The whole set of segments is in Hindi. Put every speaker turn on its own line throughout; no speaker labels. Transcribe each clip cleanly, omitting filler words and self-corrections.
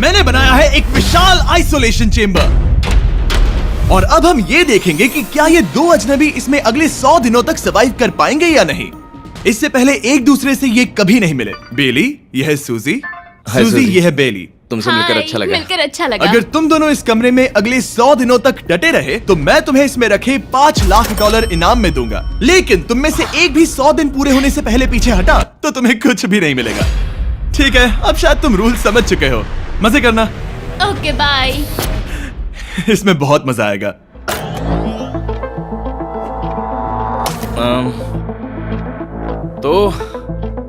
मैंने बनाया है एक विशाल आइसोलेशन चेम्बर और अब हम ये देखेंगे कि क्या ये दो अजनबी इसमें अगले 100 दिनों तक सर्वाइव कर पाएंगे या नहीं। इससे पहले एक दूसरे से ये कभी नहीं मिले। बेली, यह है सूजी, सूजी ये है बेली।
तुमसे मिलकर अच्छा लगा।
मिलकर अच्छा लगा।
अगर तुम दोनों इस कमरे में अगले 100 दिनों तक डटे रहे तो मैं तुम्हें इसमें रखे $5 लाख इनाम में दूंगा। लेकिन तुम में से एक भी 100 दिन पूरे होने से पहले पीछे हटा तो तुम्हें कुछ भी नहीं मिलेगा। ठीक है, अब शायद तुम रूल समझ चुके हो। मजे करना।
Okay bye.
इसमें बहुत मजा आएगा।
तो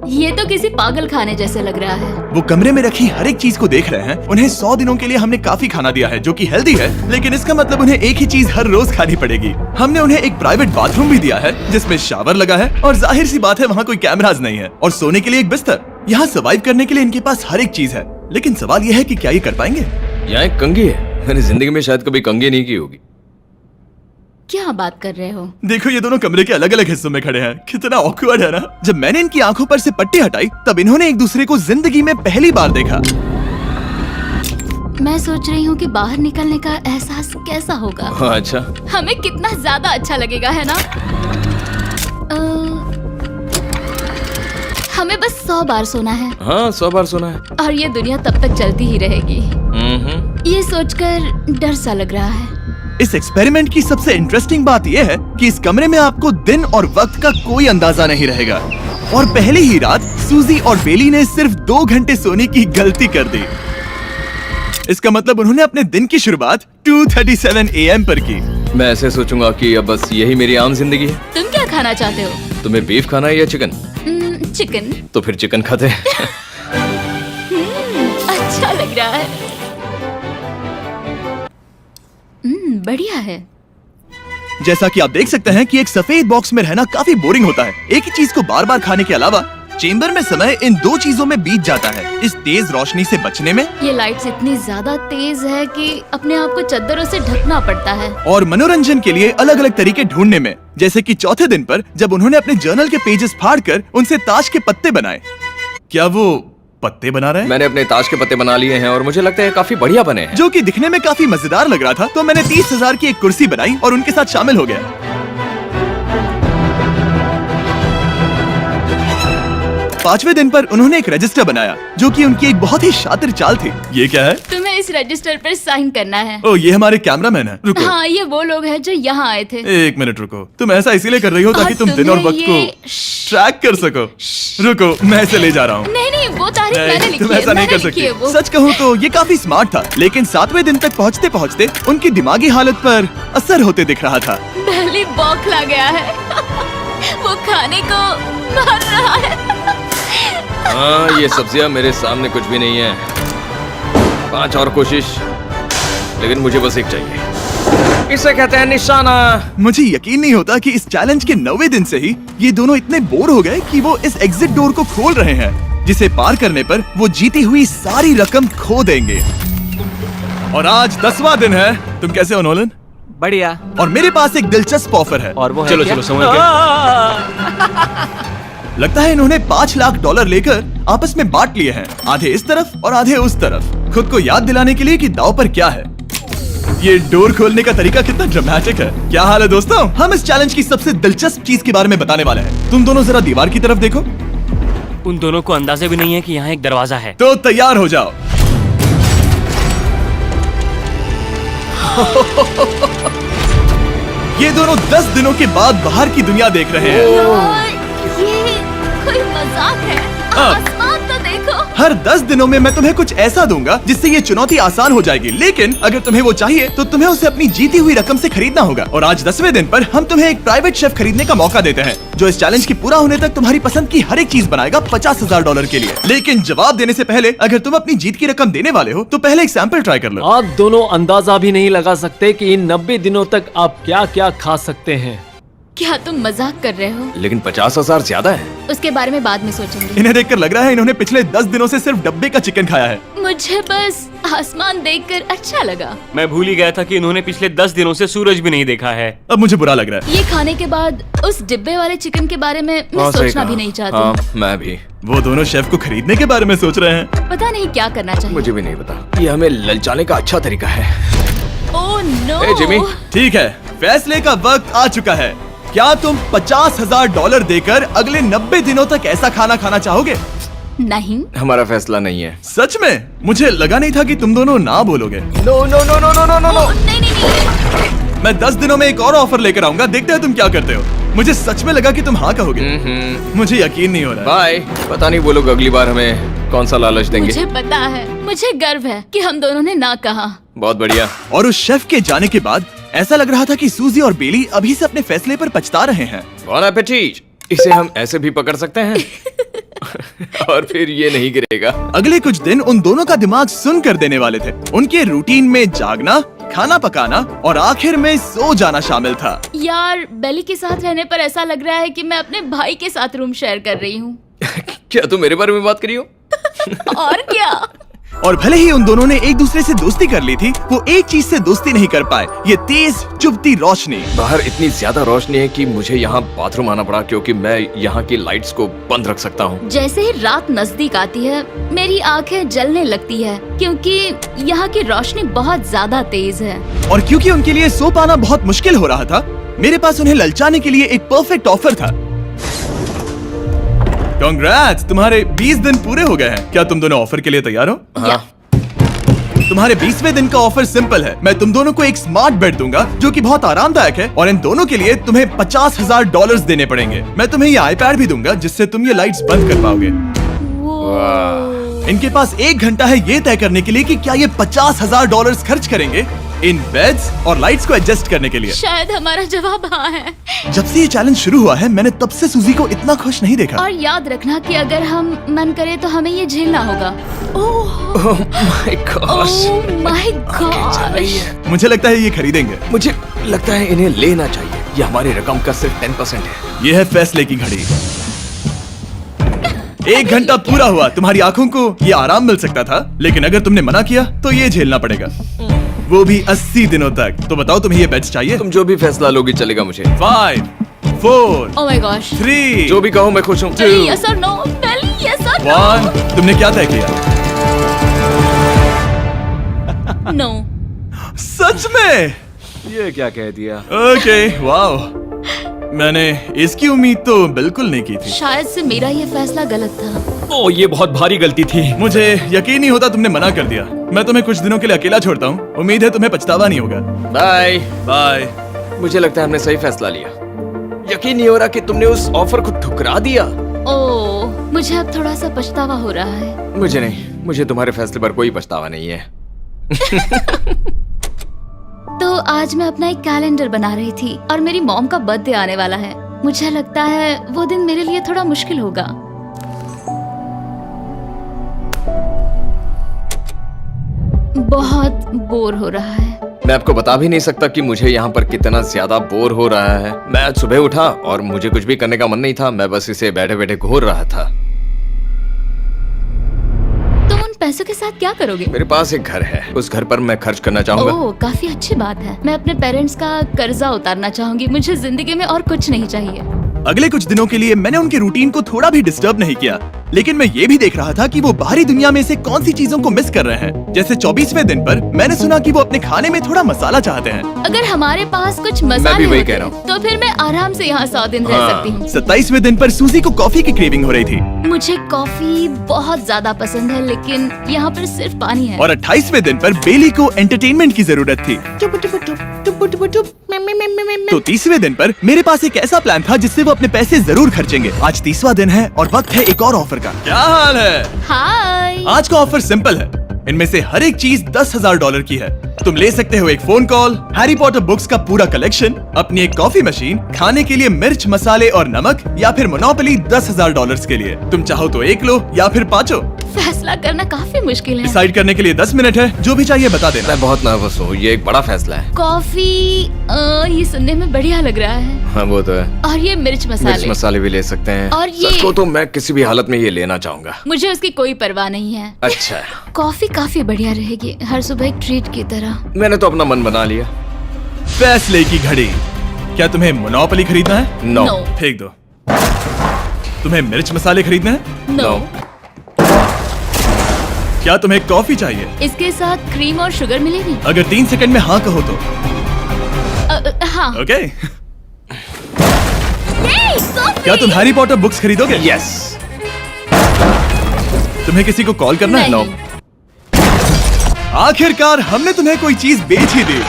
ये तो किसी पागल खाने जैसे लग रहा है।
वो कमरे में रखी हर एक चीज को देख रहे हैं। उन्हें 100 दिनों के लिए हमने काफी खाना दिया है जो कि हेल्दी है, लेकिन इसका मतलब उन्हें एक ही चीज हर रोज खानी पड़ेगी। हमने उन्हें एक प्राइवेट बाथरूम भी दिया है जिसमें शावर लगा है और जाहिर सी बात है वहाँ कोई कैमराज नहीं है, और सोने के लिए एक बिस्तर। यहाँ सर्वाइव करने के लिए इनके पास हर एक चीज है, लेकिन सवाल यह है कि क्या ये कर पाएंगे।
यहाँ एक कंघी है, मैंने जिंदगी में शायद कभी कंघी नहीं की होगी।
क्या बात कर रहे हो?
देखो ये दोनों कमरे के अलग अलग हिस्सों में खड़े हैं। कितना ऑकवर्ड है ना। जब मैंने इनकी आंखों पर से पट्टी हटाई तब इन्होंने एक दूसरे को जिंदगी में पहली बार देखा।
मैं सोच रही हूँ कि बाहर निकलने का एहसास कैसा होगा।
अच्छा,
हमें कितना ज्यादा अच्छा लगेगा, है ना? हमें बस 100 बार सोना है।
हाँ 100 बार सोना है।
और ये दुनिया तब तक चलती ही रहेगी। ये सोचकर डर सा लग रहा है।
इस एक्सपेरिमेंट की सबसे इंटरेस्टिंग बात यह है कि इस कमरे में आपको दिन और वक्त का कोई अंदाजा नहीं रहेगा। और पहली ही रात सूजी और बेली ने सिर्फ 2 घंटे सोने की गलती कर दी। इसका मतलब उन्होंने अपने दिन की शुरुआत 2:37 AM पर की।
मैं ऐसे सोचूंगा कि अब बस यही मेरी आम जिंदगी है।
तुम क्या खाना चाहते हो?
तुम्हें बीफ खाना है या चिकन?
चिकन।
तो फिर चिकन खाते हैं।
अच्छा लग रहा है। बढ़िया है।
जैसा कि आप देख सकते हैं कि एक सफेद बॉक्स में रहना काफी बोरिंग होता है। एक ही चीज को बार बार खाने के अलावा चेंबर में समय इन 2 चीजों में बीत जाता है। इस तेज रोशनी से बचने में,
ये लाइट्स इतनी ज्यादा तेज है कि अपने आप को चादरों से ढकना पड़ता है।
और मनोरंजन के लिए अलग अलग तरीके ढूंढने में, जैसे कि चौथे दिन पर जब उन्होंने अपने जर्नल के पेजेस फाड़कर उनसे ताश के पत्ते बनाए। क्या वो पत्ते बना रहे हैं?
मैंने अपने ताश के पत्ते बना लिए हैं और मुझे लगता है काफी बढ़िया बने हैं।
जो कि दिखने में काफी मजेदार लग रहा था, तो मैंने 30,000 की एक कुर्सी बनाई और उनके साथ शामिल हो गया। 5वें दिन पर उन्होंने एक रजिस्टर बनाया जो कि उनकी एक बहुत ही शातिर चाल थी। ये क्या है?
तुम्हें इस रजिस्टर पर साइन करना है।
ओ, ये हमारे कैमरामैन है। रुको।
हाँ, ये वो लोग हैं जो यहाँ आए थे।
1 मिनट रुको। तुम ऐसा इसीलिए कर रही हो ताकि तुम दिन और वक्त को ट्रैक कर सको। रुको, मैं इसे ले जा रहा हूँ।
नहीं, वो तारीख मैंने लिखी है।
तुम ऐसा नहीं कर सकती। सच कहूँ तो ये काफी स्मार्ट था, लेकिन 7वें दिन तक पहुँचते पहुँचते उनकी दिमागी हालत पर असर होते दिख रहा था।
पहली बौखला गया है। वो खाने को मार रहा है।
हाँ, ये सब्जियां मेरे सामने कुछ भी नहीं है। 5 और कोशिश, लेकिन मुझे बस एक चाहिए। इसे कहते हैं निशाना।
मुझे यकीन नहीं होता कि इस चैलेंज के 9वें दिन से ही ये दोनों इतने बोर हो गए कि वो इस एग्जिट डोर को खोल रहे हैं, जिसे पार करने पर वो जीती हुई सारी रकम खो देंगे। और आज 10वां दिन है। तुम कैसे हो नोलन?
बढ़िया।
और मेरे पास एक दिलचस्प ऑफर है।
और वो है
चलो
क्या?
चलो समझ गए।
लगता है इन्होंने $5 लाख लेकर आपस में बांट लिए हैं, आधे इस तरफ और आधे उस तरफ, खुद को याद दिलाने के लिए कि दांव पर क्या है। ये डोर खोलने का तरीका कितना ड्रामेटिक है। क्या हाल है दोस्तों? हम इस चैलेंज की सबसे दिलचस्प चीज के बारे में बताने वाले हैं। तुम दोनों जरा दीवार की तरफ देखो।
उन दोनों को अंदाजा भी नहीं है कि यहाँ एक दरवाजा है।
तो तैयार हो जाओ। ये दोनों 10 दिनों के बाद बाहर की दुनिया देख रहे हैं।
यार, ये कोई मजाक है। आसमान तो देखो।
हर 10 दिनों में मैं तुम्हें कुछ ऐसा दूंगा जिससे ये चुनौती आसान हो जाएगी, लेकिन अगर तुम्हें वो चाहिए तो तुम्हें उसे अपनी जीती हुई रकम से खरीदना होगा। और आज 10वें दिन पर हम तुम्हें एक प्राइवेट शेफ खरीदने का मौका देते हैं जो इस चैलेंज की पूरा होने तक तुम्हारी पसंद की हर एक चीज बनाएगा $50,000 के लिए। लेकिन जवाब देने से पहले अगर तुम अपनी जीत की रकम देने वाले हो तो पहले एक सैंपल ट्राई कर लो।
आप दोनों अंदाजा भी नहीं लगा सकते कि इन 90 दिनों तक आप क्या क्या खा सकते हैं।
क्या तुम मजाक कर रहे हो?
लेकिन 50,000 ज्यादा है।
उसके बारे में बाद में सोचेंगे।
इन्हें देखकर लग रहा है इन्होंने पिछले 10 दिनों से सिर्फ डब्बे का चिकन खाया है।
मुझे बस आसमान देखकर अच्छा लगा।
मैं भूल ही गया था कि इन्होंने पिछले 10 दिनों से सूरज भी नहीं देखा है।
अब मुझे बुरा लग रहा है।
ये खाने के बाद उस डिब्बे वाले चिकन के बारे में मैं
सही
सोचना
कहा।
भी नहीं चाहती।
हाँ, मैं भी।
वो दोनों शेफ को खरीदने के बारे में सोच रहे हैं।
पता नहीं क्या करना चाहिए।
मुझे भी नहीं पता। ये हमें ललचाने का अच्छा तरीका है।
Oh no.
ए, जिमी।
ठीक है, फैसले का वक्त आ चुका है। क्या तुम $50,000 देकर अगले 90 दिनों तक ऐसा खाना खाना चाहोगे?
नहीं।
हमारा फैसला नहीं है।
सच में? मुझे लगा नहीं था कि तुम दोनों ना बोलोगे।
No no no no no no no no.
Oh, नहीं नहीं नहीं।
मैं 10 दिनों में एक और ऑफर लेकर आऊंगा। देखते हैं तुम क्या करते हो। मुझे सच में लगा कि तुम हाँ कहोगे। मुझे यकीन नहीं हो रहा है।
बाय। पता नहीं वो लोग अगली बार हमें कौन सा लालच देंगे।
मुझे पता है। मुझे गर्व है कि हम दोनों ने ना कहा।
बहुत बढ़िया।
और उस शेफ के जाने के बाद ऐसा लग रहा था कि सूजी और बेली अभी से अपने फैसले पर पछता रहे हैं।
बॉन एपेटीट। इसे हम ऐसे भी पकड़ सकते हैं और फिर ये नहीं गिरेगा।
अगले कुछ दिन उन दोनों का दिमाग सुन कर देने वाले थे। उनके रूटीन में जागना, खाना पकाना और आखिर में सो जाना शामिल था।
यार, बेली के साथ रहने पर ऐसा लग रहा है कि मैं अपने भाई के साथ रूम शेयर कर रही हूँ।
क्या तुम मेरे बारे में बात करी हो?
और क्या?
और भले ही उन दोनों ने एक दूसरे से दोस्ती कर ली थी, वो एक चीज से दोस्ती नहीं कर पाए, ये तेज चुभती रोशनी।
बाहर इतनी ज्यादा रोशनी है कि मुझे यहाँ बाथरूम आना पड़ा क्योंकि मैं यहाँ की लाइट्स को बंद रख सकता हूँ।
जैसे ही रात नजदीक आती है मेरी आंखें जलने लगती है क्योंकि यहाँ की रोशनी बहुत ज्यादा तेज है।
और क्योंकि उनके लिए सो पाना बहुत मुश्किल हो रहा था, मेरे पास उन्हें ललचाने के लिए एक परफेक्ट ऑफर था। कांग्रेट्स, तुम्हारे 20 दिन पूरे हो गए हैं। क्या तुम दोनों ऑफर के लिए तैयार हो?
हाँ।
तुम्हारे 20वें दिन का ऑफर सिंपल है। मैं तुम दोनों को एक स्मार्ट बेड दूंगा जो कि बहुत आरामदायक है, और इन दोनों के लिए तुम्हें $50,000 देने पड़ेगे। मैं तुम्हें ये आईपैड भी दूंगा जिससे तुम ये लाइट्स बंद कर पाओगे। इनके पास 1 घंटा है ये तय करने के लिए कि क्या ये $50,000 खर्च करेंगे इन बेड्स और लाइट्स को एडजस्ट करने के लिए।
शायद हमारा जवाब हाँ है।
जब से ये चैलेंज शुरू हुआ है, मैंने तब से सूजी को इतना खुश नहीं देखा।
और याद रखना कि अगर हम मन करे तो हमें ये झेलना होगा। Oh
my gosh.
My gosh.
मुझे लगता है ये खरीदेंगे।
मुझे लगता है इन्हें लेना चाहिए। ये हमारी रकम का सिर्फ 10% है।
ये है फैसले की घड़ी। 1 घंटा पूरा हुआ। तुम्हारी आंखों को ये आराम मिल सकता था, लेकिन अगर तुमने मना किया तो ये झेलना पड़ेगा, वो भी 80 दिनों तक। तो बताओ, तुम्हें ये बेड्स चाहिए?
तुम जो भी फैसला लोगी चलेगा मुझे।
5, 4,
ओह माय गॉश।
3,
जो भी कहो मैं खुश हूँ।
बेली यस और नो। बेली यस और
1। तुमने क्या तय किया?
नो।
सच में?
ये क्या कह दिया?
Okay, wow. मैंने इसकी उम्मीद तो बिल्कुल नहीं की थी।
शायद से मेरा ये फैसला गलत था।
ओ, ये बहुत भारी गलती थी।
मुझे यकीन नहीं होता तुमने मना कर दिया। मैं तुम्हें कुछ दिनों के लिए अकेला छोड़ता हूँ। उम्मीद है तुम्हें पछतावा नहीं होगा।
Bye
bye.
मुझे लगता है हमने सही फैसला लिया। यकीन नहीं हो रहा कि तुमने उस ऑफर को ठुकरा दिया।
ओह, मुझे अब थोड़ा सा पछतावा हो रहा है।
मुझे नहीं। मुझे तुम्हारे फैसले पर कोई पछतावा नहीं है।
तो आज मैं अपना एक कैलेंडर बना रही थी और मेरी मॉम का बर्थडे आने वाला है। मुझे लगता है वो दिन मेरे लिए थोड़ा मुश्किल होगा। बहुत बोर हो रहा है।
मैं आपको बता भी नहीं सकता कि मुझे यहाँ पर कितना ज्यादा बोर हो रहा है। मैं आज सुबह उठा और मुझे कुछ भी करने का मन नहीं था। मैं बस इसे बैठे बैठे घूर रहा था।
तुम उन पैसों के साथ क्या करोगे?
मेरे पास एक घर है, उस घर पर मैं खर्च करना चाहूंगा।
ओह, काफी अच्छी बात है। मैं अपने पेरेंट्स का कर्जा उतारना चाहूंगी। मुझे जिंदगी में और कुछ नहीं चाहिए।
अगले कुछ दिनों के लिए मैंने उनके रूटीन को थोड़ा भी डिस्टर्ब नहीं किया, लेकिन मैं ये भी देख रहा था कि वो बाहरी दुनिया में से कौन सी चीजों को मिस कर रहे हैं। जैसे 24वें दिन पर मैंने सुना कि वो अपने खाने में थोड़ा मसाला चाहते हैं।
अगर हमारे पास कुछ
मैं
मसाले
भी वही
होते
कह रहा हूँ।
तो फिर मैं आराम से यहाँ 100 दिन रह
हाँ।
सकती हूँ।
27वें दिन पर सूजी को कॉफी की क्रेविंग हो रही थी,
मुझे कॉफी बहुत ज्यादा पसंद है, लेकिन यहाँ पर सिर्फ पानी है।
और 28वें दिन पर बेली को एंटरटेनमेंट की जरूरत थी। तो 30वें दिन पर मेरे पास एक ऐसा प्लान था जिससे वो अपने पैसे जरूर खर्चेंगे। आज 30वां दिन है और वक्त है एक और ऑफर का। क्या हाल है?
हाय।
आज का ऑफर सिंपल है। इनमें से हर एक चीज $10,000 की है। तुम ले सकते हो एक phone call, Harry Potter books का पूरा कलेक्शन, अपनी एक कॉफी मशीन, खाने के लिए मिर्च, मसाले और नमक, या फिर मोनोपोली $10,000 के लिए। तुम चाहो तो 1 लो या फिर 5।
फैसला करना काफी मुश्किल है।
डिसाइड करने के लिए 10 मिनट है, जो भी चाहिए बता देना।
मैं बहुत नर्वस हूँ, ये एक बड़ा फैसला है।
कॉफी ये सुनने में बढ़िया लग रहा है।
हाँ वो तो है।
और ये मिर्च
मिर्च
मसाले,
मसाले भी ले सकते हैं।
और ये-
सच को तो मैं किसी भी हालत में ये लेना चाहूंगा।
मुझे उसकी कोई परवाह नहीं है।
अच्छा,
कॉफी काफी बढ़िया रहेगी, हर सुबह एक ट्रीट की तरह।
मैंने तो अपना मन बना लिया।
फैसले की घड़ी। क्या तुम्हें मोनोपोली खरीदना है?
No
No.
फेंक दो। तुम्हें मिर्च मसाले खरीदने हैं?
नो।
क्या तुम्हें कॉफी चाहिए?
इसके साथ क्रीम और शुगर मिलेगी?
अगर 3 सेकंड में हाँ कहो तो।
हाँ।
ओके।
ये कॉफी!
क्या तुम हैरी पॉटर बुक्स खरीदोगे?
यस।
तुम्हें किसी को कॉल करना है?
नहीं।
आखिरकार हमने तुम्हें कोई चीज बेच ही दी।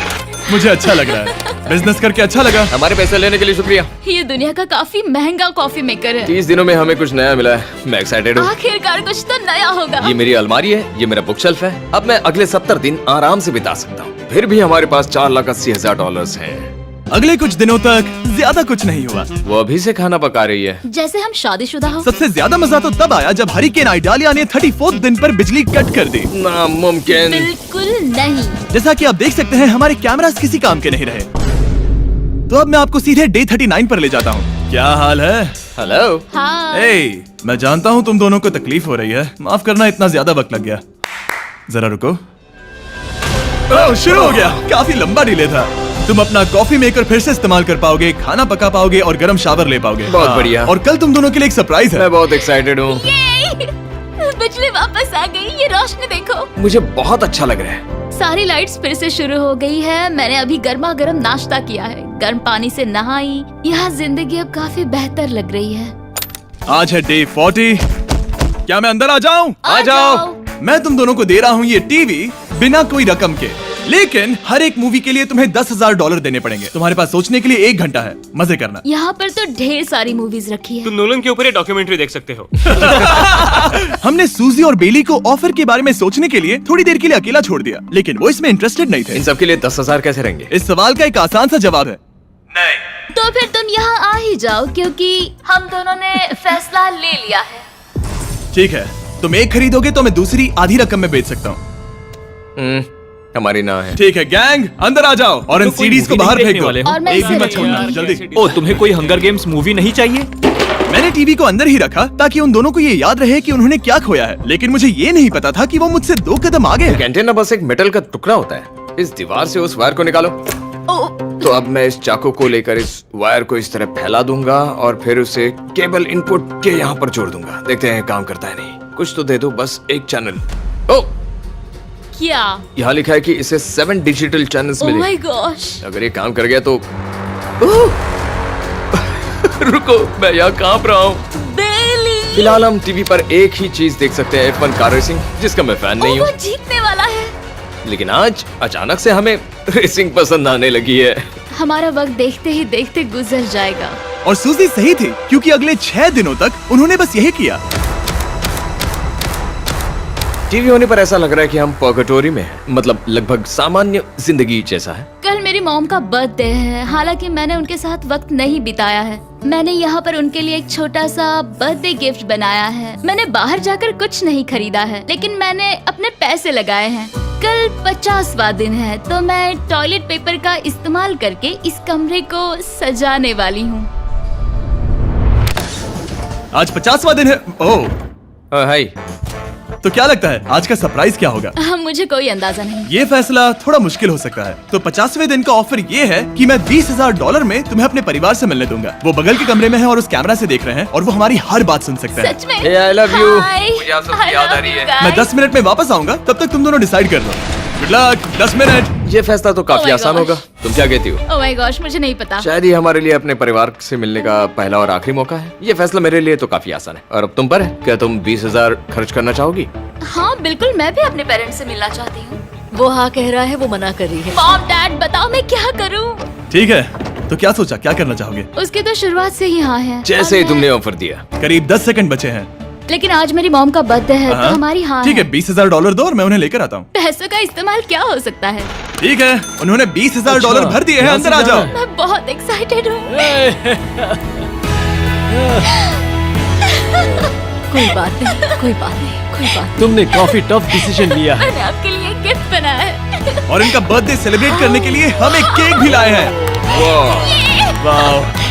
मुझे अच्छा लग रहा है। बिजनेस करके अच्छा लगा।
हमारे पैसे लेने के लिए शुक्रिया।
ये दुनिया का काफी महंगा कॉफी मेकर है।
30 दिनों में हमें कुछ नया मिला है, मैं एक्साइटेड हूँ।
आखिरकार कुछ तो नया होगा।
ये मेरी अलमारी है, ये मेरा बुक शेल्फ है। अब मैं अगले 70 दिन आराम से बिता सकता हूँ। फिर भी हमारे पास $4,80,000 हैं।
अगले कुछ दिनों तक ज्यादा कुछ नहीं हुआ।
वो अभी से खाना पका रही है।
जैसे हम शादीशुदा हो।
सबसे ज्यादा मजा तो तब आया जब हरिकेन आइडालिया ने 34th दिन पर बिजली कट कर दी।
नामुमकिन।
बिल्कुल नहीं।
जैसा कि आप देख सकते हैं हमारे कैमरास किसी काम के नहीं रहे। तो अब मैं आपको सीधे डे 39 पर ले जाता हूँ। क्या हाल है?
हेलो।
हाँ।
ए, मैं जानता हूँ तुम दोनों को तकलीफ हो रही है। माफ करना इतना ज्यादा वक्त लग गया। जरा रुको। ओह, शुरू हो गया। काफी लंबा डिले था। तुम अपना कॉफी मेकर फिर से इस्तेमाल कर पाओगे, खाना पका पाओगे और गर्म शावर ले पाओगे।
बहुत
हाँ,
बढ़िया।
और कल तुम दोनों के लिए एक सरप्राइज है।
मैं बहुत एक्साइटेड हूँ।
ये बिजली वापस आ गई। ये रोशनी देखो।
मुझे बहुत अच्छा लग रहा है।
सारी लाइट्स फिर से शुरू हो गई है। मैंने अभी गर्मा गर्म नाश्ता किया है, गर्म पानी से नहाई। यहाँ जिंदगी अब काफी बेहतर लग रही है।
आज है डे 40। क्या मैं अंदर आ जाऊं?
आ जाओ।
मैं तुम दोनों को दे रहा हूँ ये टीवी बिना कोई रकम के, लेकिन हर एक मूवी के लिए तुम्हें $10,000 देने पड़ेंगे। तुम्हारे पास सोचने के लिए 1 घंटा है। मजे करना।
यहाँ पर तो ढेर सारी मूवीज रखी है।
तुम नोलन के ऊपर ये डॉक्यूमेंट्री देख सकते हो।
हमने सूजी और बेली को ऑफर के बारे में सोचने के लिए थोड़ी देर के लिए अकेला छोड़ दिया, लेकिन वो इसमें इंटरेस्टेड नहीं थे।
इन सब के लिए 10,000 कैसे रहेंगे?
इस सवाल का एक आसान सा जवाब है नहीं।
तो फिर तुम यहाँ आ ही जाओ, क्योंकि हम दोनों ने फैसला ले लिया है।
ठीक है, तुम एक खरीदोगे तो मैं दूसरी आधी रकम में बेच सकता हूँ।
हमारी ना है।
ठीक है गैंग, अंदर आ जाओ और इन
तो कोई
सीडीज को
movie
बाहर
नहीं
फेंक
देखने
दो।
वाले हो?
और मैं
एक भी
इसे
मत छोड़ना,
रखूंगी।
जल्दी।
ओ, तुम्हें कोई हंगर गेम्स मूवी नहीं चाहिए?
मैंने टीवी को अंदर ही रखा ताकि उन दोनों को ये याद रहे कि उन्होंने क्या खोया है, लेकिन मुझे ये नहीं पता था कि वो मुझसे 2 कदम आगे है।
एंटेना बस एक मेटल का टुकड़ा होता है। इस दीवार से उस वायर को निकालो।
ओ,
तो अब मैं इस चाकू को लेकर इस वायर को इस तरह फैला दूंगा और फिर उसे केबल इनपुट के यहाँ पर जोड़ दूंगा। देखते हैं काम करता है नहीं। कुछ तो दे दो, बस एक चैनल। ओ,
क्या?
यहाँ लिखा है कि इसे 7 डिजिटल चैनल्स
ओह
मिले।
My gosh.
अगर ये काम कर गया तो रुको, मैं यहाँ कांप रहा हूँ।
बेली।
फिलहाल हम टीवी पर एक ही चीज देख सकते हैं, F1 कार रेसिंग, जिसका मैं फैन नहीं
वो
हूँ।
जीतने वाला है।
लेकिन आज अचानक से हमें रेसिंग पसंद आने लगी है।
हमारा वक्त देखते ही देखते गुजर जाएगा।
और सूजी सही थी, क्योंकि अगले 6 दिनों तक उन्होंने बस यही किया।
टीवी होने पर ऐसा लग रहा है कि हम पर्गेटोरी में हैं, मतलब लगभग सामान्य जिंदगी जैसा है।
कल मेरी मॉम का बर्थडे है, हालांकि मैंने उनके साथ वक्त नहीं बिताया है। मैंने यहाँ पर उनके लिए एक छोटा सा बर्थडे गिफ्ट बनाया है। मैंने बाहर जाकर कुछ नहीं खरीदा है, लेकिन मैंने अपने पैसे लगाए हैं। कल 50वां दिन है, तो मैं टॉयलेट पेपर का इस्तेमाल करके इस कमरे को सजाने वाली हूँ।
आज 50वां दिन है। ओह,
हाय।
तो क्या लगता है आज का सरप्राइज क्या होगा?
मुझे कोई अंदाजा नहीं।
ये फैसला थोड़ा मुश्किल हो सकता है। तो 50वें दिन का ऑफर ये है कि मैं $20,000 में तुम्हें अपने परिवार से मिलने दूंगा। वो बगल के कमरे में है और उस कैमरा से देख रहे हैं और वो हमारी हर बात सुन सकते हैं।
सच में?
Hey, I love you.
Hi.
मुझे आप सबकी
I
याद आ
love
रही
you
है।
guys.
मैं 10 मिनट में वापस आऊंगा, तब तक तुम दोनों डिसाइड कर लो। Good luck. 10 मिनट।
ये फैसला तो काफी
Oh my
आसान
gosh.
होगा। तुम क्या कहती हो?
Oh my gosh, मुझे नहीं पता।
शायद ये हमारे लिए अपने परिवार से मिलने का पहला और आखिरी मौका है। ये फैसला मेरे लिए तो काफी आसान है। और अब तुम पर है। क्या तुम 20,000 खर्च करना चाहोगी?
हाँ बिल्कुल, मैं भी अपने पेरेंट्स से मिलना चाहती हूँ।
वो हाँ कह रहा है, वो मना कर रही है।
मॉम डैड बताओ मैं क्या करूँ?
ठीक है, तो क्या सोचा, क्या करना चाहोगे?
उसकी तो शुरुआत से ही हाँ है।
जैसे ही
और
तुमने ऑफर दिया।
करीब 10 सेकंड बचे हैं।
लेकिन आज मेरी मॉम का बर्थडे है,
हाँ?
तो हमारी हाँ
ठीक है, $20,000 दो और मैं उन्हें लेकर आता हूँ।
पैसों का इस्तेमाल क्या हो सकता है?
ठीक है, उन्होंने $20,000
अच्छा,
भर दिए हैं।
यहाँ
अंदर
से
आ जाओ।
जाना
मैं बहुत एक्साइटेड हूँ।
कोई बात नहीं, कोई बात नहीं, कोई बात नहीं।
तुमने काफी टफ डिसीजन लिया है।
मैंने आपके लिए एक गिफ्ट बनाया है।
और इनका बर्थडे सेलिब्रेट करने के लिए हम एक केक भी लाए हैं। वाह,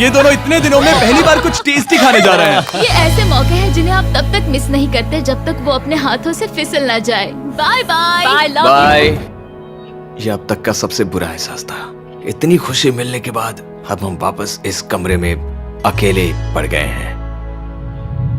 ये दोनों इतने दिनों में पहली बार कुछ टेस्टी खाने जा रहे हैं।
ये ऐसे मौके हैं जिन्हें आप तब तक मिस नहीं करते जब तक वो अपने हाथों से फिसल ना जाए। Bye bye.
Bye, love
bye. ये अब तक का सबसे बुरा एहसास था। इतनी खुशी मिलने के बाद अब हम वापस इस कमरे में अकेले पड़ गए हैं।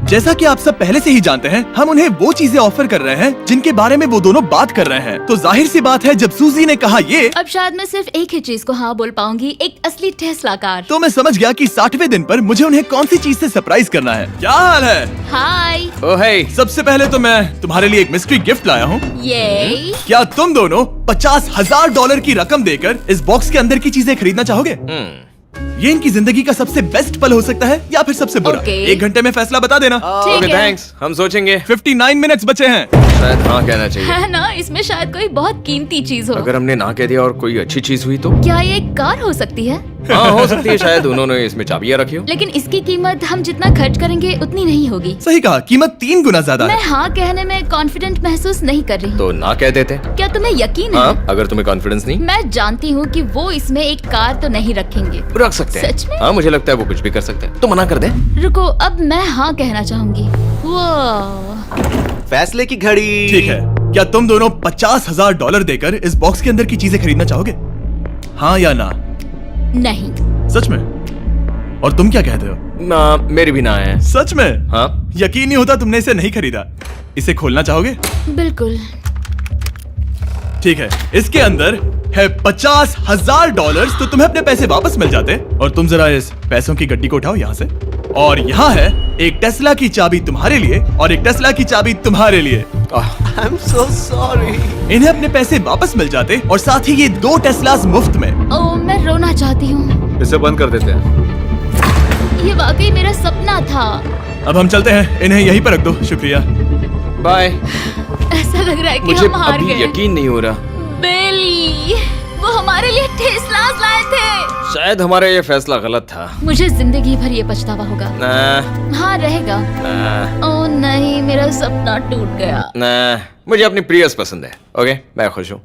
जैसा कि आप सब पहले से ही जानते हैं, हम उन्हें वो चीजें ऑफर कर रहे हैं जिनके बारे में वो दोनों बात कर रहे हैं। तो जाहिर सी बात है, जब सूजी ने कहा ये,
अब शायद मैं सिर्फ एक ही चीज को हाँ बोल पाऊंगी, एक असली टेस्ला कार।
तो मैं समझ गया कि 60वें दिन पर मुझे उन्हें कौन सी चीज से सरप्राइज करना है। क्या हाल है?
हाय।
ओ हे,
सबसे पहले तो मैं तुम्हारे लिए एक मिस्ट्री गिफ्ट लाया हूँ।
ये
क्या तुम दोनों $50,000 की रकम देकर इस बॉक्स के अंदर की चीजें खरीदना चाहोगे? ये इनकी जिंदगी का सबसे बेस्ट पल हो सकता है या फिर सबसे बुरा।
Okay.
1 घंटे में फैसला बता देना।
ठीक
ओके
है।
थैंक्स, हम सोचेंगे।
59 मिनट्स बचे हैं।
शायद हाँ कहना चाहिए।
है ना, इसमें शायद कोई बहुत कीमती चीज हो।
अगर हमने ना कह दिया और कोई अच्छी चीज हुई तो?
क्या ये एक कार हो सकती है?
हाँ हो सकती है, शायद उन्होंने इसमें चाबियां रखी हो।
लेकिन इसकी कीमत हम जितना खर्च करेंगे उतनी नहीं होगी।
सही कहा, कीमत 3 गुना ज्यादा
मैं
है।
हाँ कहने में कॉन्फिडेंट महसूस नहीं कर रही हूँ।
तो ना कह देते।
क्या तुम्हें यकीन
हाँ,
है?
अगर तुम्हें कॉन्फिडेंस नहीं,
मैं जानती हूँ कि वो इसमें एक कार तो नहीं रखेंगे।
रख सकते हैं।
सच में?
हाँ मुझे लगता है वो कुछ भी कर सकते हैं। तो मना कर दे।
रुको, अब मैं हाँ कहना चाहूंगी। वो
फैसले की घड़ी।
ठीक है, क्या तुम दोनों $50,000 देकर इस बॉक्स के अंदर की चीजें खरीदना चाहोगे? हाँ या ना?
नहीं।
सच में? और तुम क्या कहते हो?
ना, मेरी भी ना है।
सच में?
हाँ
यकीन नहीं होता तुमने इसे नहीं खरीदा। इसे खोलना चाहोगे?
बिल्कुल।
ठीक है, इसके अंदर है $50,000, तो तुम्हें अपने पैसे वापस मिल जाते। और तुम जरा इस पैसों की गड्डी को उठाओ यहाँ से। और यहाँ है एक टेस्ला की चाबी तुम्हारे लिए और एक टेस्ला की चाबी तुम्हारे लिए।
I am so sorry.
इन्हें अपने पैसे वापस मिल जाते और साथ ही ये 2 टेस्लास मुफ्त में।
ओ, मैं रोना चाहती हूँ।
इसे बंद कर देते हैं।
ये वाकई मेरा सपना था।
अब हम चलते हैं, इन्हें यहीं पर रख दो। शुक्रिया।
बाय।
ऐसा लग रहा है कि
मुझे
हम हार
अभी
गए।
यकीन नहीं हो रहा।
बेली, वो हमारे लिए टेस्लास लाए थे।
शायद हमारा ये फैसला गलत था।
मुझे जिंदगी भर ये पछतावा होगा।
ना,
हाँ रहेगा।
ना,
ओ नहीं, मेरा सपना टूट गया।
ना, मुझे अपनी प्रियस पसंद है। ओके, मैं खुश हूँ।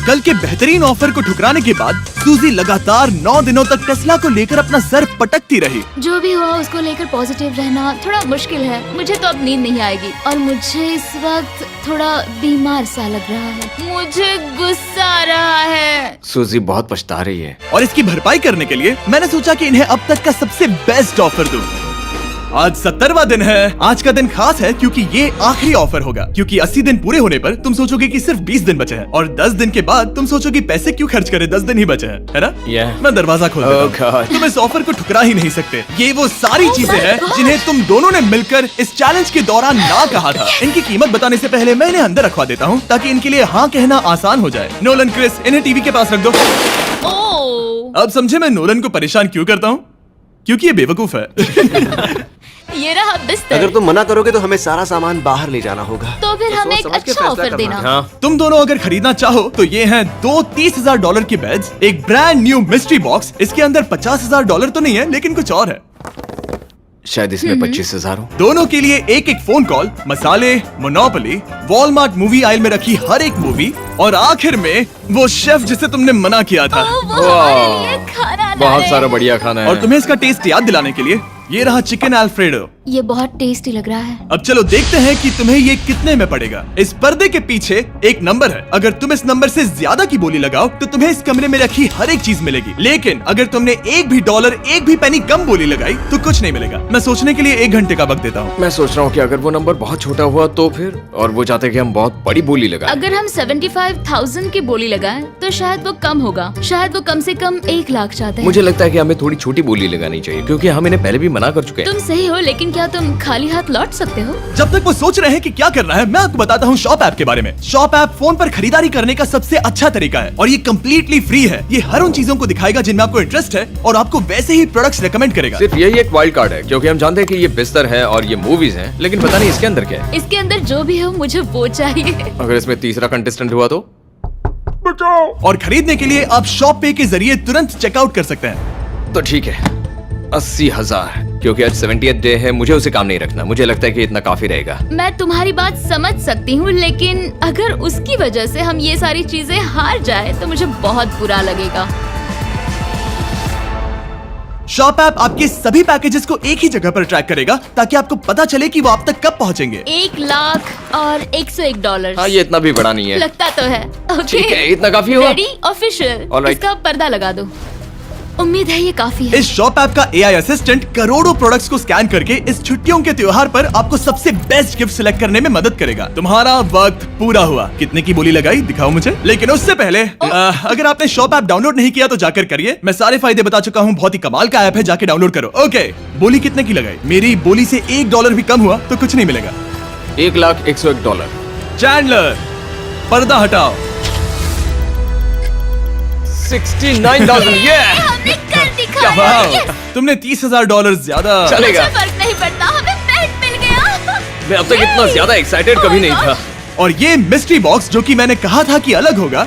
कल के बेहतरीन ऑफर को ठुकराने के बाद सूजी लगातार 9 दिनों तक टेस्ला को लेकर अपना सर पटकती रही।
जो भी हुआ उसको लेकर पॉजिटिव रहना थोड़ा मुश्किल है। मुझे तो अब नींद नहीं आएगी और मुझे इस वक्त थोड़ा बीमार सा लग रहा है। मुझे गुस्सा आ रहा है।
सूजी बहुत पछता रही है।
और इसकी भरपाई करने के लिए मैंने सोचा कि इन्हें अब तक का सबसे बेस्ट ऑफर दूं। आज 70वां दिन है। आज का दिन खास है क्योंकि ये आखिरी ऑफर होगा। क्योंकि 80 दिन पूरे होने पर तुम सोचोगे कि सिर्फ 20 दिन बचे हैं और 10 दिन के बाद तुम सोचोगे पैसे क्यों खर्च करें, 10 दिन ही बचे हैं, है ना?
Yeah.
मैं दरवाजा खोल देता हूं।
Oh God.
तुम इस ऑफर को ठुकरा ही नहीं सकते। ये वो सारी चीजें हैं जिन्हें तुम दोनों ने मिलकर इस चैलेंज के दौरान ना कहा था। इनकी कीमत बताने से पहले मैं इन्हें अंदर रखवा देता हूँ ताकि इनके लिए हाँ कहना आसान हो जाए। नोलन, क्रिस, इन्हें टीवी के पास रख दो।
ओ,
अब समझे मैं नोलन को परेशान क्यों करता हूँ? क्योंकि ये बेवकूफ है।
ये रहा बिस्तर।
अगर तुम मना करोगे तो हमें सारा सामान बाहर ले जाना होगा।
तो फिर हमें एक
समझ के
अच्छा
फैसला
ऑफर
करना
देना।
है।
हाँ,
तुम दोनों अगर खरीदना चाहो तो ये हैं 2 $30,000 के बेड्स, एक ब्रांड न्यू मिस्ट्री बॉक्स। इसके अंदर $50,000 तो नहीं है लेकिन कुछ और है।
शायद इसमें 25,000 हो।
दोनों के लिए एक एक फोन कॉल, मसाले, मोनोपोली, वॉलमार्ट मूवी आइल में रखी हर एक मूवी और आखिर में वो शेफ जिसे तुमने मना किया था।
ओ, वो हमारे लिए खाना ला
बहुत
रहे
सारा
हैं।
बढ़िया खाना है।
और तुम्हें इसका टेस्ट याद दिलाने के लिए ये रहा चिकन अल्फ्रेडो।
ये बहुत टेस्टी लग रहा है।
अब चलो देखते हैं कि तुम्हें ये कितने में पड़ेगा। इस पर्दे के पीछे एक नंबर है। अगर तुम इस नंबर से ज्यादा की बोली लगाओ तो तुम्हें इस कमरे में रखी हर एक चीज मिलेगी। लेकिन अगर तुमने एक भी डॉलर, एक भी पेनी कम बोली लगाई तो कुछ नहीं मिलेगा। मैं सोचने के लिए 1 घंटे का वक्त देता हूँ।
मैं सोच रहा हूँ कि अगर वो नंबर बहुत छोटा हुआ तो फिर, और वो चाहते कि हम बहुत बड़ी बोली लगाएं।
अगर हम 75,000 की बोली लगाएं तो शायद वो कम होगा। शायद वो कम से कम 1 लाख चाहते हैं।
मुझे लगता है कि हमें थोड़ी छोटी बोली लगानी चाहिए क्योंकि हम इन्हें पहले भी मना कर चुके हैं।
तुम सही हो, लेकिन क्या तुम खाली हाथ लौट सकते हो?
जब तक वो सोच रहे हैं कि क्या करना है, मैं आपको बताता हूँ शॉप ऐप के बारे में। शॉप ऐप फोन पर खरीदारी करने का सबसे अच्छा तरीका है और ये कम्प्लीटली फ्री है। ये हर उन चीजों को दिखाएगा जिनमें आपको इंटरेस्ट है और आपको वैसे ही प्रोडक्ट्स रेकमेंड करेगा।
सिर्फ यही एक वाइल्ड कार्ड है क्योंकि हम जानते हैं कि ये बिस्तर है और ये मूवीज हैं, लेकिन पता नहीं इसके अंदर क्या है।
इसके अंदर जो भी हो मुझे वो चाहिए।
अगर इसमें तीसरा कंटेस्टेंट हुआ तो?
और खरीदने के लिए आप शॉप पे के जरिए तुरंत चेकआउट कर सकते हैं।
तो ठीक है, 80,000। क्योंकि आज 70th डे है, मुझे उसे काम नहीं रखना। मुझे लगता है कि इतना काफी रहेगा।
मैं तुम्हारी बात समझ सकती हूँ, लेकिन अगर उसकी वजह से हम ये सारी चीजें हार जाए तो मुझे बहुत बुरा लगेगा।
शॉप ऐप आपके सभी पैकेजेस को एक ही जगह पर ट्रैक करेगा ताकि आपको पता चले कि वो आप तक कब पहुंचेंगे।
1 लाख और $101।
हाँ, ये इतना भी बड़ा नहीं है।
लगता तो है।
ठीक है, इतना काफी होगा।
Ready, official.
All right.
इसका पर्दा लगा दो। उम्मीद है ये काफी है।
इस शॉप ऐप का AI असिस्टेंट करोड़ों प्रोडक्ट्स को स्कैन करके इस छुट्टियों के त्योहार पर आपको सबसे बेस्ट गिफ्ट सिलेक्ट करने में मदद करेगा। तुम्हारा वक्त पूरा हुआ। कितने की बोली लगाई दिखाओ मुझे। लेकिन उससे पहले अगर आपने शॉप ऐप डाउनलोड नहीं किया तो जाकर करिए। मैं सारे फायदे बता चुका हूँ। बहुत ही कमाल का ऐप है, जाके डाउनलोड करो। ओके, बोली कितने की लगाई? मेरी बोली से $1 भी कम हुआ तो कुछ नहीं मिलेगा।
$1,01,001।
चैंडलर, पर्दा हटाओ।
69,000। ये
हमने कर दिखाया।
वाह, तुमने $30,000 ज्यादा।
चलेगा।
मुझे फर्क नहीं पड़ता, हमें बेड मिल गया।
मैं अब तक इतना ज्यादा एक्साइटेड कभी नहीं था।
और ये मिस्ट्री बॉक्स जो कि मैंने कहा था कि अलग होगा,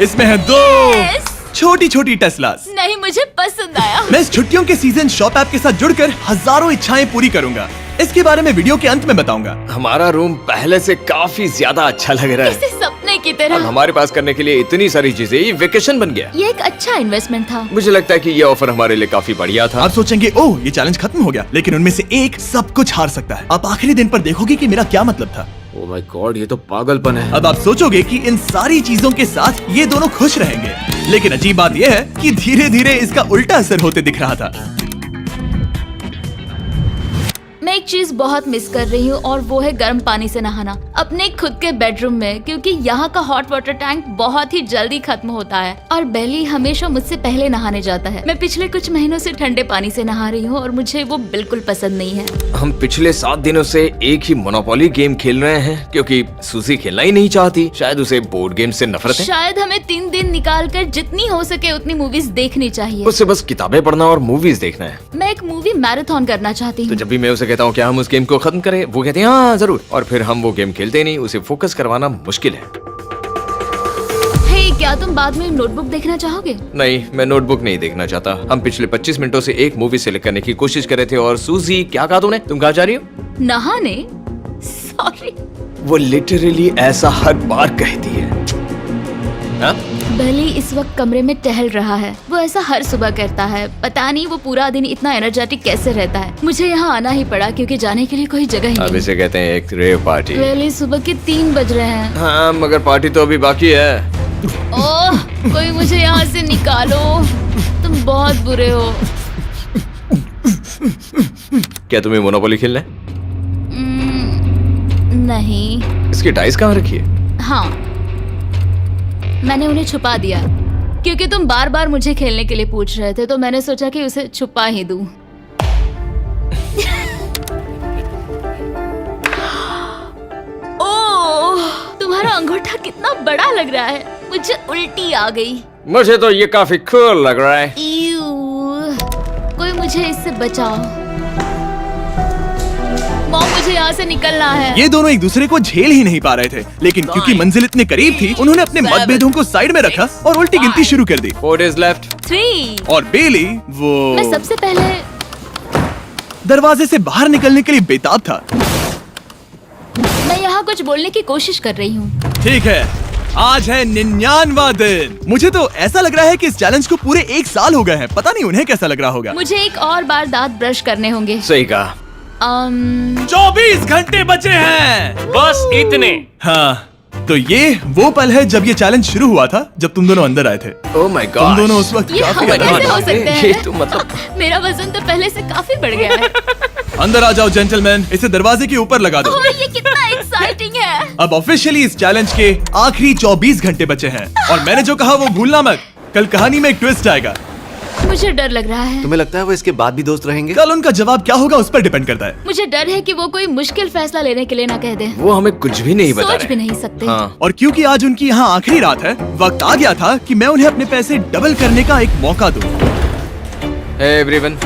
इसमें है 2
Yes.
छोटी छोटी टेस्लास।
नहीं, मुझे पसंद आया।
मैं इस छुट्टियों के सीजन शॉप ऐप के साथ जुड़कर हजारों इच्छाएं पूरी करूंगा। इसके बारे में वीडियो के अंत में बताऊंगा।
हमारा रूम पहले से काफी ज्यादा अच्छा लग रहा है।
किसी सपने की
अब
तरह।
हमारे पास करने के लिए इतनी सारी चीजें, ये वेकेशन बन गया।
ये एक अच्छा इन्वेस्टमेंट था।
मुझे लगता है कि ये ऑफर हमारे लिए काफी बढ़िया था।
आप सोचेंगे ओह ये चैलेंज खत्म हो गया, लेकिन उनमें से एक सब कुछ हार सकता है। आप आखिरी दिन पर देखोगे कि मेरा क्या मतलब था।
ओह माय गॉड, ये तो पागलपन है।
अब आप सोचोगे कि इन सारी चीजों के साथ ये दोनों खुश रहेंगे, लेकिन अजीब बात यह है कि धीरे धीरे इसका उल्टा असर होते दिख रहा था।
मैं एक चीज बहुत मिस कर रही हूँ और वो है गर्म पानी से नहाना अपने खुद के बेडरूम में, क्योंकि यहाँ का हॉट वाटर टैंक बहुत ही जल्दी खत्म होता है और बेली हमेशा मुझसे पहले नहाने जाता है। मैं पिछले कुछ महीनों से ठंडे पानी से नहा रही हूँ और मुझे वो बिल्कुल पसंद नहीं है।
हम पिछले 7 दिनों से एक ही मोनोपोली गेम खेल रहे हैं क्योंकि सूजी खेलना ही नहीं चाहती। शायद उसे बोर्ड गेम से नफरत है।
शायद हमें 3 दिन निकाल कर जितनी हो सके उतनी मूवीज देखनी चाहिए।
उसे बस किताबें पढ़ना और मूवीज देखना है।
मैं एक मूवी मैराथन करना चाहती
तो
हूँ।
जब भी मैं उसे कहता हूँ क्या हम उस गेम को खत्म करें, वो कहते हैं हाँ जरूर, और फिर हम वो गेम खेलते नहीं। उसे फोकस करवाना मुश्किल है।
हे, क्या तुम बाद में नोटबुक देखना चाहोगे?
नहीं, मैं नोटबुक नहीं देखना चाहता। हम पिछले 25 मिनटों से एक मूवी सिलेक्ट करने की कोशिश कर रहे थे। और सूजी, क्या कहा तूने? तुम कहाँ जा रही हो?
नहाने? सॉरी।
वो लिटरली ऐसा हर बार कहती है। हाँ?
बेली इस वक्त कमरे में टहल रहा है। वो ऐसा हर सुबह करता है। पता नहीं वो पूरा दिन इतना एनर्जेटिक कैसे रहता है। मुझे यहाँ आना ही पड़ा क्योंकि जाने के लिए कोई जगह ही
अब
नहीं।
इसे कहते हैं एक रेव पार्टी।
बेली, सुबह के 3 बज रहे हैं।
हाँ, मगर पार्टी तो अभी बाकी है।
ओह, कोई मुझे यहाँ से निकालो। तुम बहुत बुरे हो।
क्या तुम्हें मोनोपोली खेलना है?
नहीं।
इसकी डाइस कहाँ रखी है?
हाँ, मैंने उन्हें छुपा दिया क्योंकि तुम बार बार मुझे खेलने के लिए पूछ रहे थे, तो मैंने सोचा कि उसे छुपा ही दूं। ओह, तुम्हारा अंगूठा कितना बड़ा लग रहा है। मुझे उल्टी आ गई।
मुझे तो ये काफी कूल लग रहा है।
ईऊ, कोई मुझे इससे बचाओ। मॉम, मुझे यहाँ से निकलना है।
ये दोनों एक दूसरे को झेल ही नहीं पा रहे थे, लेकिन क्योंकि मंजिल इतने करीब थी, उन्होंने अपने मतभेदों को साइड में रखा और उल्टी गिनती शुरू कर दी।
4 days left।
3।
और बेली वो
मैं सबसे पहले
दरवाजे से बाहर निकलने के लिए बेताब था।
मैं यहाँ कुछ बोलने की कोशिश कर रही हूँ।
ठीक है, आज है 99वां दिन। मुझे तो ऐसा लग रहा है कि इस चैलेंज को पूरे 1 साल हो गए हैं। पता नहीं उन्हें कैसा लग रहा होगा।
मुझे एक और बार दांत ब्रश करने होंगे।
सही कहा।
24 घंटे बचे हैं।
बस इतने।
हाँ, तो ये वो पल है जब ये चैलेंज शुरू हुआ था, जब तुम दोनों अंदर आए थे।
Oh my God.
तुम दोनों उस वक्त
ये
काफी
हम
अलग
कैसे
थे।
हो सकते हैं?
ये तो मतलब
मेरा वजन तो पहले से काफी बढ़ गया है।
अंदर आ जाओ जेंटलमैन, इसे दरवाजे के ऊपर लगा दो।
ओह, ये कितना एक्साइटिंग है।
अब ऑफिशियली इस चैलेंज के आखिरी 24 घंटे बचे हैं और मैंने जो कहा वो भूलना मत। कल कहानी में एक ट्विस्ट आएगा।
मुझे डर लग रहा है।
तुम्हें लगता है वो इसके बाद भी दोस्त रहेंगे?
कल उनका जवाब क्या होगा उस पर डिपेंड करता है।
मुझे डर है कि वो कोई मुश्किल फैसला लेने के लिए ना कह दे।
वो हमें कुछ भी नहीं बता
सोच
रहे।
भी नहीं सकते।
हाँ।
और क्योंकि आज उनकी यहाँ आखिरी रात है, वक्त आ गया था कि मैं उन्हें अपने पैसे डबल करने का एक मौका दूं।
Hey everyone।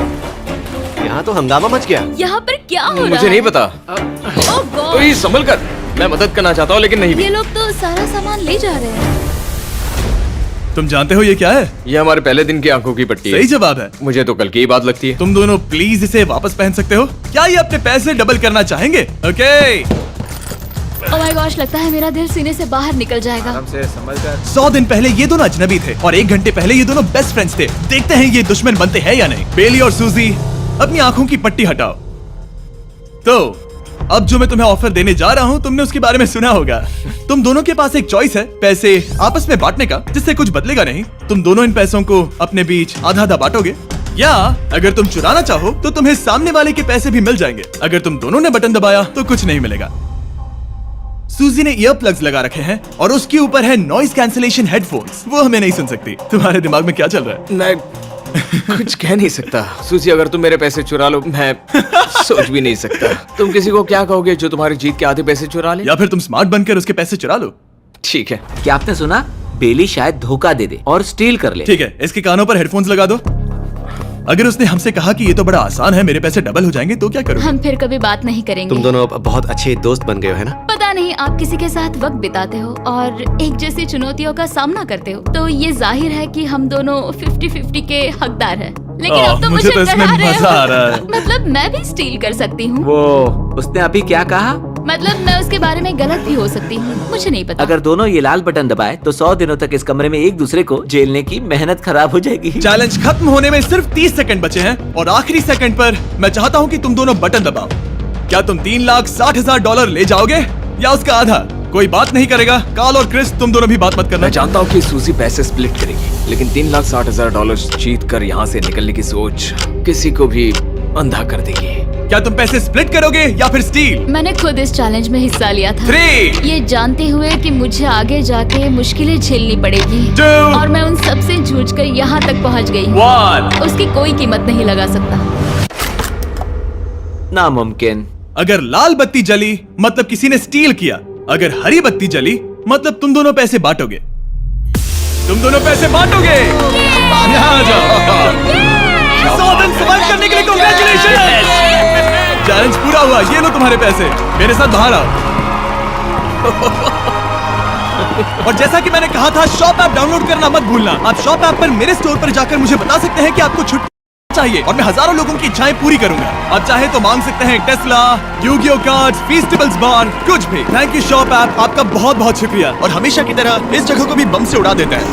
यहाँ तो हंगामा मच गया।
यहाँ पर क्या हो रहा है?
मुझे नहीं पता।
ओह गॉड,
ओए, संभल कर। मैं मदद करना चाहता हूँ लेकिन नहीं भी।
ये लोग तो सारा सामान ले जा रहे हैं।
तुम जानते हो ये क्या है?
ये हमारे पहले दिन की आंखों की पट्टी
सही
है।
जवाब है।
मुझे तो कल की ही बात लगती है।
तुम दोनों प्लीज इसे वापस पहन सकते हो? क्या ये अपने पैसे डबल करना चाहेंगे? ओके।
ओह माय गॉश, लगता है मेरा दिल सीने से बाहर निकल जाएगा।
100 दिन पहले ये दोनों अजनबी थे और 1 घंटे पहले ये दोनों बेस्ट फ्रेंड्स थे। देखते हैं ये दुश्मन बनते हैं या नहीं। बेली और सूजी, अपनी आंखों की पट्टी हटाओ। तो अब जो मैं तुम्हें ऑफर देने जा रहा हूँ, तुमने उसके बारे में सुना होगा। तुम दोनों के पास एक चॉइस है पैसे आपस में बांटने का, जिससे कुछ बदलेगा नहीं। तुम दोनों इन पैसों को अपने बीच आधा आधा बांटोगे, या अगर तुम चुराना चाहो तो तुम्हें सामने वाले के पैसे भी मिल जाएंगे। अगर तुम दोनों ने बटन दबाया तो कुछ नहीं मिलेगा। सूजी ने ईयर प्लग्स लगा रखे हैं और उसके ऊपर है नॉइस कैंसिलेशन हेडफोन्स। वो हमें नहीं सुन सकती। तुम्हारे दिमाग में क्या चल रहा है?
मैं कुछ कह नहीं सकता। सूजी, अगर तुम मेरे पैसे चुरा लो, मैं सोच भी नहीं सकता। तुम किसी को क्या कहोगे जो तुम्हारी जीत के आधे पैसे चुरा ले?
या फिर तुम स्मार्ट बनकर उसके पैसे चुरा लो।
ठीक है।
क्या आपने सुना? बेली शायद धोखा दे दे और स्टील कर ले।
ठीक है, इसके कानों पर हेडफोन्स लगा दो। अगर उसने हमसे कहा कि ये तो बड़ा आसान है, मेरे पैसे डबल हो जाएंगे, तो क्या करोगे?
हम फिर कभी बात नहीं करेंगे।
तुम दोनों अब बहुत अच्छे दोस्त बन गए हो, है ना?
पता नहीं, आप किसी के साथ वक्त बिताते हो और एक जैसी चुनौतियों का सामना करते हो, तो ये जाहिर है कि हम दोनों 50-50 के हकदार हैं। लेकिन अब तो
मुझे तो इसमें
डरा रहे
मजा आ रहा है।
हो। मतलब मैं भी स्टील कर सकती हूँ।
वो उसने अभी क्या कहा?
मतलब मैं उसके बारे में गलत भी हो सकती हूँ, मुझे नहीं पता।
अगर दोनों ये लाल बटन दबाए तो 100 दिनों तक इस कमरे में एक दूसरे को झेलने की मेहनत खराब हो जाएगी।
चैलेंज खत्म होने में सिर्फ 30 सेकंड बचे हैं और आखिरी सेकंड पर मैं चाहता हूँ कि तुम दोनों बटन दबाओ। क्या तुम $3,60,000 ले जाओगे या उसका आधा? कोई बात नहीं करेगा। कार्ल और क्रिस, तुम दोनों भी बात मत करना।
मैं जानता हूँ कि सूजी पैसे स्प्लिट करेगी, लेकिन $3,60,000 जीत कर यहाँ से निकलने की सोच किसी को भी अंधा कर देगी।
क्या तुम पैसे स्प्लिट करोगे या फिर स्टील?
मैंने खुद इस चैलेंज में हिस्सा लिया था,
3,
ये जानते हुए कि मुझे आगे जाके मुश्किलें झेलनी पड़ेगी
2,
और मैं उन सब से जूझ कर यहाँ तक पहुँच गई।
1।
उसकी कोई कीमत नहीं लगा सकता।
नामुमकिन।
अगर लाल बत्ती जली मतलब किसी ने स्टील किया, अगर हरी बत्ती जली मतलब तुम दोनों पैसे बांटोगे। तुम दोनों पैसे बांटोगे। यहाँ आ जाओ। 100 दिन सर्वाइव करने के लिए कांग्रेचुलेशन। चैलेंज पूरा हुआ। ये लो तुम्हारे पैसे। मेरे साथ बाहर आओ। और जैसा कि मैंने कहा था, शॉप ऐप डाउनलोड करना मत भूलना। आप शॉप ऐप पर मेरे स्टोर पर जाकर मुझे बता सकते हैं कि आपको छुट्टी चाहिए और मैं हजारों लोगों की इच्छाएं पूरी करूंगा। आप चाहे तो मांग सकते हैं टेस्ला, यूगियो कार्ड्स, फेस्टिवल्स बार, कुछ भी। थैंक यू शॉप ऐप, आपका बहुत बहुत शुक्रिया। और हमेशा की तरह इस जगह को भी बम से उड़ा देता है।